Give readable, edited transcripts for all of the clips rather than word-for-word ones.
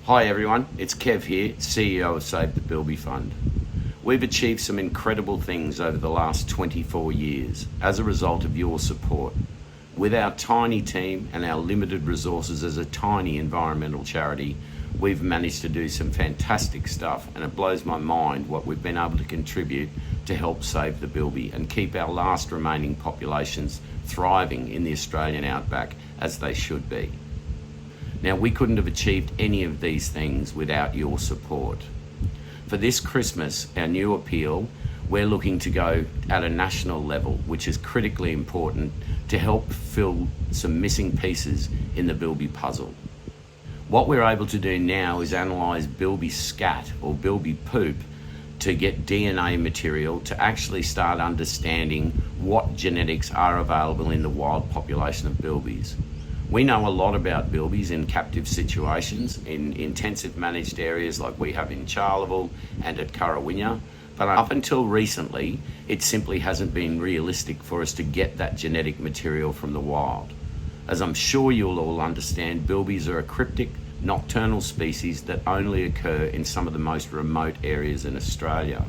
Hi everyone, it's Kev here, CEO of Save the Bilby Fund. We've achieved some incredible things over the last 24 years as a result of your support. With our tiny team and our limited resources as a tiny environmental charity, we've managed to do some fantastic stuff, and it blows my mind what we've been able to contribute to help save the Bilby and keep our last remaining populations thriving in the Australian outback as they should be. Now, we couldn't have achieved any of these things without your support. For this Christmas, our new appeal, we're looking to go at a national level, which is critically important to help fill some missing pieces in the Bilby puzzle. What we're able to do now is analyse Bilby scat or Bilby poop to get DNA material to actually start understanding what genetics are available in the wild population of Bilbies. We know a lot about Bilbies in captive situations, in intensive managed areas like we have in Charleville and at Currawinya, but up until recently, it simply hasn't been realistic for us to get that genetic material from the wild. As I'm sure you'll all understand, Bilbies are a cryptic, nocturnal species that only occur in some of the most remote areas in Australia.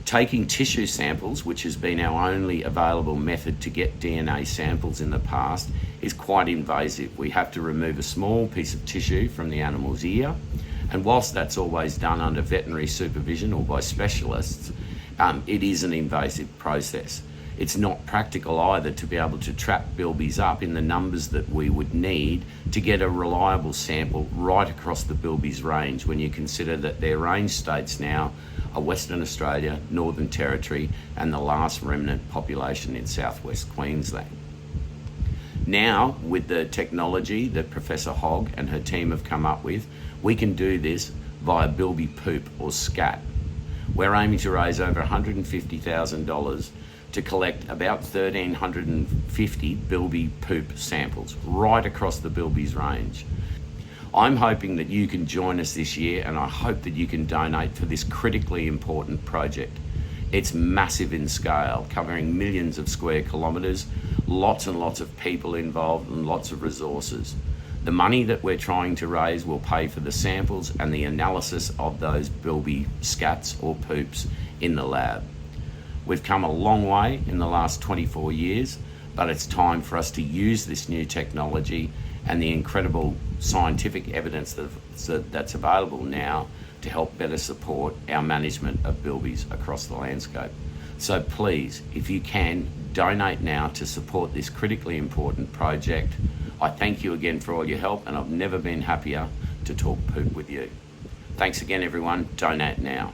Taking tissue samples, which has been our only available method to get DNA samples in the past, is quite invasive. We have to remove a small piece of tissue from the animal's ear, and whilst that's always done under veterinary supervision or by specialists, it is an invasive process. It's not practical either to be able to trap Bilbies up in the numbers that we would need to get a reliable sample right across the Bilbies range, when you consider that their range states now are Western Australia, Northern Territory, and the last remnant population in southwest Queensland. Now, with the technology that Professor Hogg and her team have come up with, we can do this via Bilby poop or scat. We're aiming to raise over $150,000 to collect about 1,350 Bilby poop samples right across the Bilby's range. I'm hoping that you can join us this year, and I hope that you can donate for this critically important project. It's massive in scale, covering millions of square kilometres, lots and lots of people involved and lots of resources. The money that we're trying to raise will pay for the samples and the analysis of those Bilby scats or poops in the lab. We've come a long way in the last 24 years, but it's time for us to use this new technology and the incredible scientific evidence that's available now to help better support our management of Bilbies across the landscape. So please, if you can, donate now to support this critically important project. I thank you again for all your help, and I've never been happier to talk poop with you. Thanks again, everyone. Donate now.